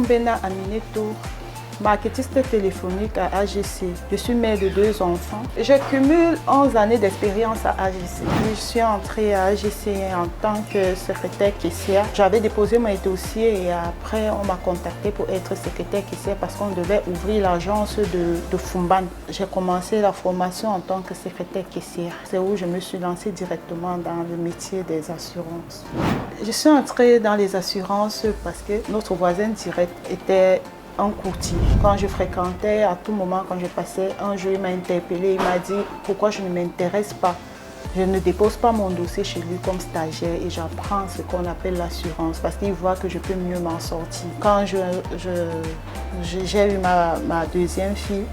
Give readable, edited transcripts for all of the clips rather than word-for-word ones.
Mbena Amineto, marketiste téléphonique à AGC. Je suis mère de 2 enfants. Je cumule 11 années d'expérience à AGC. Je suis entrée à AGC en tant que secrétaire caissière. J'avais déposé mon dossier et après on m'a contacté pour être secrétaire caissière parce qu'on devait ouvrir l'agence de Fumban. J'ai commencé la formation en tant que secrétaire caissière. C'est où je me suis lancée directement dans le métier des assurances. Je suis entrée dans les assurances parce que notre voisin direct était un courtier. Quand je fréquentais, à tout moment, quand je passais, un jour il m'a interpellé, il m'a dit pourquoi je ne m'intéresse pas. Je ne dépose pas mon dossier chez lui comme stagiaire et j'apprends ce qu'on appelle l'assurance parce qu'il voit que je peux mieux m'en sortir. Quand j'ai eu ma deuxième fille,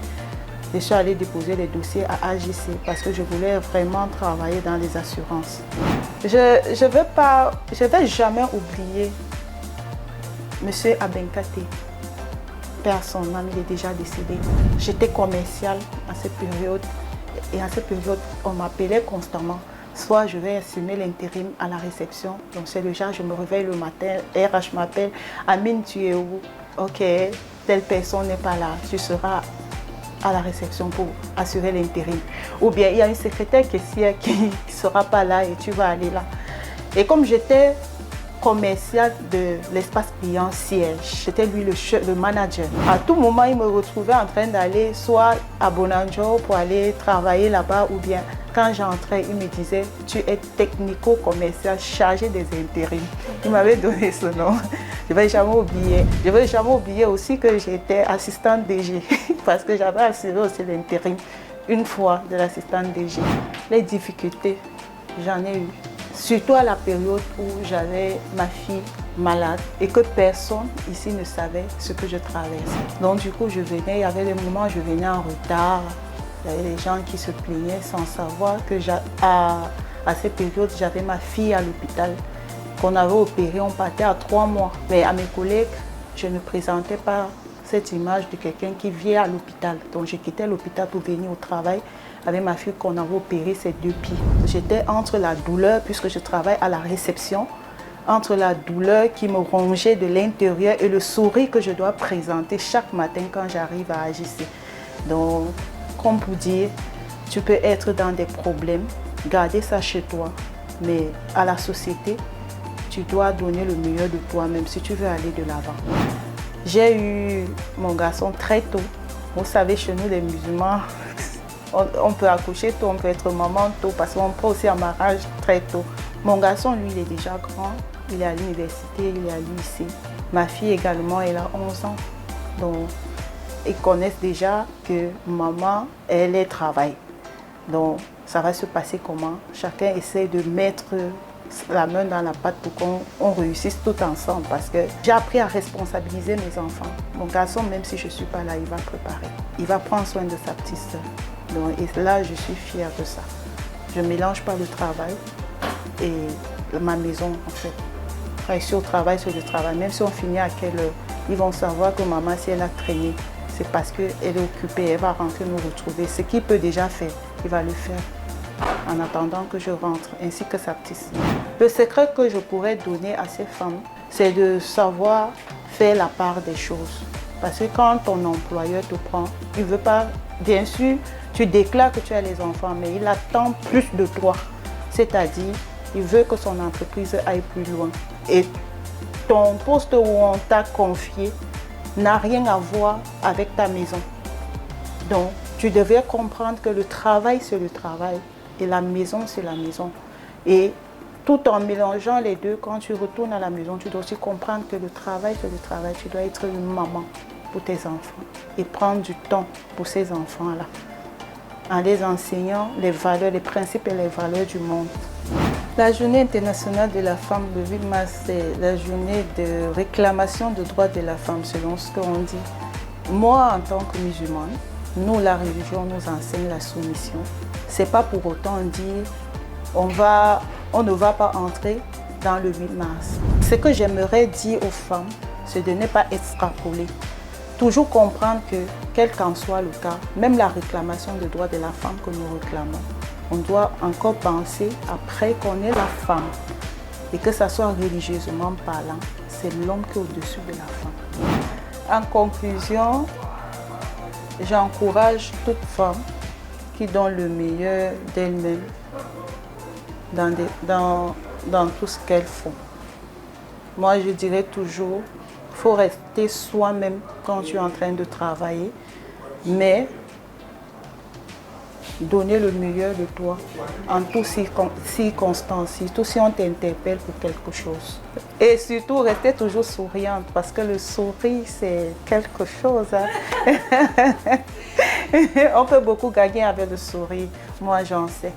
je suis allée déposer les dossiers à AGC parce que je voulais vraiment travailler dans les assurances. Je vais jamais oublier M. Abenkate. Son âme, il est déjà décédé. J'étais commerciale à cette période et à cette période, on m'appelait constamment. Soit je vais assumer l'intérim à la réception. Donc c'est le genre, je me réveille le matin, RH m'appelle, Amine, tu es où? Ok, telle personne n'est pas là, tu seras à la réception pour assurer l'intérim. Ou bien il y a une secrétaire caissière qui ne sera pas là et tu vas aller là. Et comme j'étais commercial de l'espace client siège. C'était lui le manager. À tout moment, il me retrouvait en train d'aller soit à Bonanjo pour aller travailler là-bas ou bien quand j'entrais, il me disait tu es technico-commercial chargé des intérims. Il m'avait donné ce nom. Je ne vais jamais oublier. Je ne vais jamais oublier aussi que j'étais assistante DG parce que j'avais assuré aussi l'intérim une fois de l'assistante DG. Les difficultés, j'en ai eu. Surtout à la période où j'avais ma fille malade et que personne ici ne savait ce que je traversais. Donc du coup, je venais, il y avait des moments où je venais en retard. Il y avait des gens qui se plaignaient sans savoir que à cette période, j'avais ma fille à l'hôpital, qu'on avait opérée, on partait à 3 mois. Mais à mes collègues, je ne présentais pas cette image de quelqu'un qui vient à l'hôpital. Donc j'ai quitté l'hôpital pour venir au travail avec ma fille qu'on avait opéré ses 2 pieds. J'étais entre la douleur, puisque je travaille à la réception, entre la douleur qui me rongeait de l'intérieur et le sourire que je dois présenter chaque matin quand j'arrive à AGC. Donc, comme pour dire, tu peux être dans des problèmes, garder ça chez toi, mais à la société, tu dois donner le meilleur de toi-même si tu veux aller de l'avant. J'ai eu mon garçon très tôt. Vous savez, chez nous, les musulmans, on peut accoucher tôt, on peut être maman tôt, parce qu'on peut aussi en mariage très tôt. Mon garçon, lui, il est déjà grand. Il est à l'université, il est à l'UIC. Ma fille également, elle a 11 ans. Donc, ils connaissent déjà que maman, elle travaille. Donc, ça va se passer comment? Chacun essaie de mettre la main dans la pâte pour qu'on réussisse tout ensemble parce que j'ai appris à responsabiliser mes enfants. Mon garçon, même si je ne suis pas là, il va préparer. Il va prendre soin de sa petite sœur. Donc, et là, je suis fière de ça. Je ne mélange pas le travail et ma maison, en fait. Quand je suis au travail, c'est le travail. Même si on finit à quelle heure, ils vont savoir que maman, si elle a traîné, c'est parce qu'elle est occupée, elle va rentrer nous retrouver. Ce qu'il peut déjà faire, il va le faire en attendant que je rentre, ainsi que sa petite sœur. Le secret que je pourrais donner à ces femmes, c'est de savoir faire la part des choses. Parce que quand ton employeur te prend, il ne veut pas, bien sûr, tu déclares que tu as les enfants, mais il attend plus de toi. C'est-à-dire, il veut que son entreprise aille plus loin. Et ton poste où on t'a confié n'a rien à voir avec ta maison. Donc, tu devrais comprendre que le travail, c'est le travail. Et la maison, c'est la maison. Et tout en mélangeant les deux, quand tu retournes à la maison, tu dois aussi comprendre que le travail, c'est le travail. Tu dois être une maman pour tes enfants et prendre du temps pour ces enfants-là, en les enseignant les valeurs, les principes et les valeurs du monde. La journée internationale de la femme, le 8 mars, c'est la journée de réclamation des droits de la femme, selon ce qu'on dit. Moi, en tant que musulmane, nous, la religion nous enseigne la soumission. Ce n'est pas pour autant dire on ne va pas entrer dans le 8 mars. Ce que j'aimerais dire aux femmes, c'est de ne pas extrapoler. Toujours comprendre que, quel qu'en soit le cas, même la réclamation des droits de la femme que nous réclamons, on doit encore penser, après qu'on est la femme, et que ça soit religieusement parlant, c'est l'homme qui est au-dessus de la femme. En conclusion, j'encourage toute femme qui donne le meilleur d'elle-même dans tout ce qu'elles font. Moi, je dirais toujours, il faut rester soi-même quand tu es en train de travailler, mais donner le meilleur de toi en toutes circonstances, surtout si on t'interpelle pour quelque chose. Et surtout, rester toujours souriante parce que le sourire, c'est quelque chose. Hein? On peut beaucoup gagner avec le sourire, moi j'en sais.